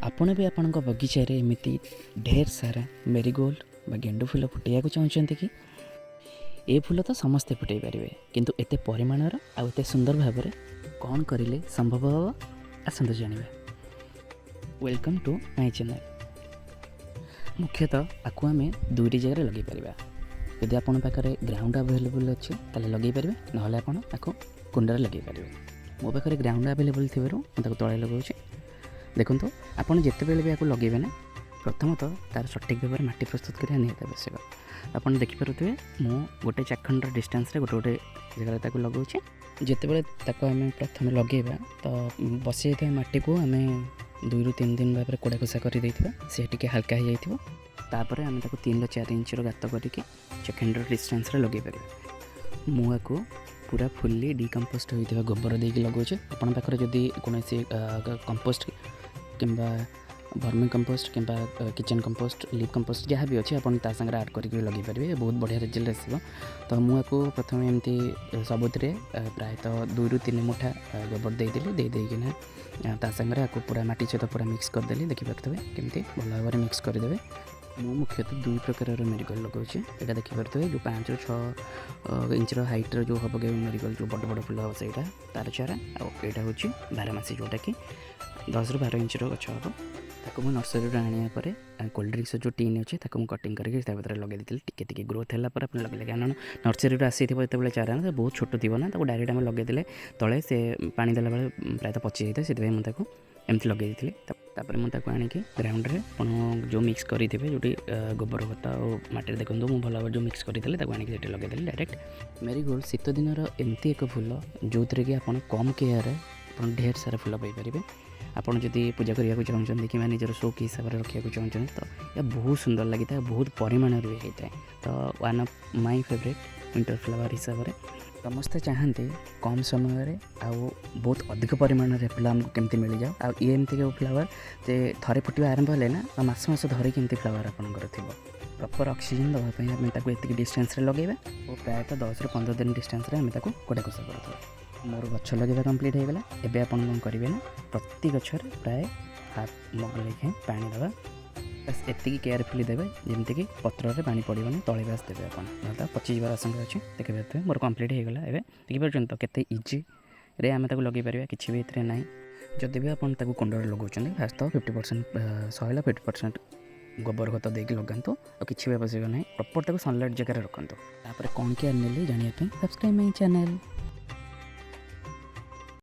ଆପଣ ବି ଆପଣଙ୍କ ବଗିଚାରେ ଏମିତି ଢେର ସାରା ମେରିଗୋଲ୍ଡ ବା ଗେଣ୍ଡୁ ଫୁଲ ଫୁଟାଇବାକୁ ଚାହୁଁଛନ୍ତି କି? ଏ ଫୁଲ ତ ସମସ୍ତେ ଫୁଟାଇ ପାରିବେ, କିନ୍ତୁ ଏତେ ପରିମାଣର ଆଉ ଏତେ ସୁନ୍ଦର ଭାବରେ କ'ଣ କରିଲେ ସମ୍ଭବ ହେବ? ଆସନ୍ତୁ ଜାଣିବା। Welcome to my channel. ମୁଖ୍ୟତଃ ଆକୁ ଆମେ ଦୁଇଟି ଜାଗାରେ ଲଗାଇ ପାରିବା। ଯଦି ଆପଣଙ୍କ ପାଖରେ ଗ୍ରାଉଣ୍ଡ ଆଭେଲେବୁଲ୍ ଅଛି ତାହେଲେ ଲଗାଇ ପାରିବେ, ନହେଲେ ଆପଣ ଆକୁ କୁଣ୍ଡରେ ଲଗାଇ ପାରିବେ। ମୋ ପାଖରେ ଗ୍ରାଉଣ୍ଡ ଆଭେଲେବୁଲ୍ ଥିବାରୁ ମୁଁ ତାକୁ ତଳେ ଲଗାଉଛି। ଦେଖନ୍ତୁ, ଆପଣ ଯେତେବେଳେ ବି ଆକୁ ଲଗାଇବେ ନା, ପ୍ରଥମତଃ ତା'ର ସଠିକ୍ ଭାବରେ ମାଟି ପ୍ରସ୍ତୁତ କରିବା ନିହାତି ଆବଶ୍ୟକ। ଆପଣ ଦେଖିପାରୁଥିବେ ମୁଁ ଗୋଟେ ଚାଖଣ୍ଡର ଡିଷ୍ଟାନ୍ସରେ ଗୋଟେ ଜାଗାରେ ତାକୁ ଲଗାଉଛି। ଯେତେବେଳେ ତାକୁ ଆମେ ପ୍ରଥମେ ଲଗାଇବା ତ ବସି ଯାଇଥିବା ମାଟିକୁ ଆମେ 2ରୁ 3 ଦିନ ଭାବରେ କୋଡ଼ା ଖୋସା କରିଦେଇଥିବା, ସେ ଟିକେ ହାଲକା ହୋଇଯାଇଥିବ। ତାପରେ ଆମେ ତାକୁ 3ରୁ 4 ଇଞ୍ଚର ଗାତ କରିକି ଚାଖଣ୍ଡର ଡିଷ୍ଟାନ୍ସରେ ଲଗାଇ ପାରିବା। ମୁଁ ଆକୁ ପୁରା ଫୁଲ୍ଲି ଡିକମ୍ପୋଷ୍ଟ ହୋଇଥିବା ଗୋବର ଦେଇକି ଲଗାଉଛି। ଆପଣଙ୍କ ପାଖରେ ଯଦି କୌଣସି କମ୍ପୋଷ୍ଟ କିମ୍ବା ଭର୍ମି କମ୍ପୋଷ୍ଟ କିମ୍ବା କିଚେନ୍ କମ୍ପୋଷ୍ଟ, ଲିପ୍ କମ୍ପୋଷ୍ଟ ଯାହା ବି ଅଛି ଆପଣ ତା ସାଙ୍ଗରେ ଆଡ଼୍ କରିକି ଲଗାଇ ପାରିବେ, ବହୁତ ବଢ଼ିଆ ରେଜଲ୍ଟ ଆସିବ। ତ ମୁଁ ଆକୁ ପ୍ରଥମେ ଏମିତି ସବୁଥିରେ ପ୍ରାୟତଃ 2ରୁ 3 ମୁଠା ଗୋବର ଦେଇଦେଲି। ଦେଇକିନା ତା ସାଙ୍ଗରେ ଆକୁ ପୁରା ମାଟି ସହିତ ପୁରା ମିକ୍ସ କରିଦେଲି। ଦେଖିପାରୁଥିବେ କେମିତି ଭଲ ଭାବରେ ମିକ୍ସ କରିଦେବେ। ମୁଁ ମୁଖ୍ୟତଃ 2 ପ୍ରକାରର ମେରିଗୋଲ୍ଡ ଲଗାଉଛି। ଏଇଟା ଦେଖିପାରୁଥିବେ ଯେଉଁ 5ରୁ 6 ଇଞ୍ଚର ହାଇଟ୍ର ଯେଉଁ ହେବ କି ମେରିଗୋଲ୍ଡ, ଯେଉଁ ବଡ଼ ବଡ଼ ଫୁଲ ହେବ ସେଇଟା ତା'ର ଚାରା। ଆଉ ଏଇଟା ହେଉଛି ବାରମାସୀ, ଯେଉଁଟାକି 10ରୁ 12 ଇଞ୍ଚର ଗଛ ହେବ। ତାକୁ ମୁଁ ନର୍ସରୀରୁ ଆଣିବା ପରେ କୋଲ୍ଡ ଡ୍ରିଙ୍କ୍ସର ଯେଉଁ ଟିନ୍ ଅଛି ତାକୁ ମୁଁ କଟିଂ କରିକି ତା ଭିତରେ ଲଗାଇ ଦେଇଥିଲି। ଟିକେ ଗ୍ରୋଥ୍ ହେଲା ପରେ ଆପଣ ଲଗାଇଲେ, କାରଣ ନର୍ସରୀରୁ ଆସିଥିବ ଯେତେବେଳେ ଚାରା ନା, ବହୁତ ଛୋଟ ଥିବ ନା, ତାକୁ ଡାଇରେକ୍ଟ ଆମେ ଲଗାଇଦେଲେ ତଳେ ସେ ପାଣି ଦେଲାବେଳେ ପ୍ରାୟତଃ ପଚି ଯାଇଥାଏ। ସେଥିପାଇଁ ମୁଁ ତାକୁ ଏମିତି ଲଗାଇ ଦେଇଥିଲି। ତାପରେ ମୁଁ ତାକୁ ଆଣିକି ଗ୍ରାଉଣ୍ଡରେ ଆପଣ ଯେଉଁ ମିକ୍ସ କରିଥିବେ, ଯେଉଁଠି ଗୋବର ଖତ ଆଉ ମାଟିରେ, ଦେଖନ୍ତୁ ମୁଁ ଭଲ ଭାବରେ ଯେଉଁ ମିକ୍ସ କରିଥିଲି ତାକୁ ଆଣିକି ସେଠି ଲଗାଇଦେଲି ଡାଇରେକ୍ଟ। ମେରିଗୋଲ୍ଡ ଶୀତ ଦିନର ଏମିତି ଏକ ଫୁଲ ଯେଉଁଥିରେ କି ଆପଣ କମ୍ କେୟାରରେ ଆପଣ ଢେର ସାରା ଫୁଲ ପାଇପାରିବେ। ଆପଣ ଯଦି ପୂଜା କରିବାକୁ ଚାହୁଁଛନ୍ତି କିମ୍ବା ନିଜର ସୋକ୍ ହିସାବରେ ରଖିବାକୁ ଚାହୁଁଛନ୍ତି ତ ଏହା ବହୁତ ସୁନ୍ଦର ଲାଗିଥାଏ, ବହୁତ ପରିମାଣରେ ବି ହେଇଥାଏ। ତ one of my favourite winter flower ହିସାବରେ ସମସ୍ତେ ଚାହାନ୍ତି କମ୍ ସମୟରେ ଆଉ ବହୁତ ଅଧିକ ପରିମାଣରେ ଫୁଲ ଆମକୁ କେମିତି ମିଳିଯାଉ। ଆଉ ଇଏ ଏମିତି କେଉଁ ଫ୍ଲାୱାର ଯେ ଥରେ ଫୁଟିବା ଆରମ୍ଭ ହେଲେ ନା ମାସ ଧରିକି ଏମିତି ଫ୍ଲାୱାର ଆପଣଙ୍କର ଥିବ। ପ୍ରପର୍ ଅକ୍ସିଜେନ୍ ଦେବା ପାଇଁ ଆମେ ତାକୁ ଏତିକି ଡିଷ୍ଟାନ୍ସରେ ଲଗାଇବା ଓ ପ୍ରାୟତଃ 10ରୁ 15 ଦିନ ଡିଷ୍ଟାନ୍ସରେ ଆମେ ତାକୁ କୋଡ଼ା ଖୋସା କରୁଥିବା। ମୋର ଗଛ ଲଗାଇବା କମ୍ପ୍ଲିଟ୍ ହୋଇଗଲା। ଏବେ ଆପଣ କ'ଣ କରିବେ ନା, ପ୍ରତି ଗଛରେ ପ୍ରାୟ ହାଫ୍ ମଗ ଲେଖାଏଁ ପାଣି ଦେବା। ବାସ୍ ଏତିକି କେୟାରଫୁଲି ଦେବେ ଯେମିତିକି ପତ୍ରରେ ପାଣି ପଡ଼ିବନି, ତଳେ ବାସ୍ ଦେବେ ଆପଣ, ନହେଲେ ତ ପଚିଯିବାର ଆଶଙ୍କା ଅଛି। ଦେଖିପାରୁଥିବେ ମୋର କମ୍ପ୍ଲିଟ୍ ହୋଇଗଲା। ଏବେ ଦେଖିପାରୁଛନ୍ତି ତ କେତେ ଇଜିରେ ଆମେ ତାକୁ ଲଗାଇ ପାରିବା, କିଛି ବି ଏଥିରେ ନାହିଁ। ଯଦି ବି ଆପଣ ତାକୁ କୁଣ୍ଡରେ ଲଗାଉଛନ୍ତି, ଫାଷ୍ଟ ତ 50% ସଏଲ୍ 50% ଗୋବର ଖତ ଦେଇକି ଲଗାନ୍ତୁ। ଆଉ କିଛି ବି ଆବଶ୍ୟକ ନାହିଁ, ପ୍ରପର୍ ତାକୁ ସନଲାଇଟ୍ ଜାଗାରେ ରଖନ୍ତୁ। ତାପରେ କ'ଣ କେୟାର ନେଲି ଜାଣିବା ପାଇଁ ସବସ୍କ୍ରାଇବ୍ ମାଇ ଚ୍ୟାନେଲ୍।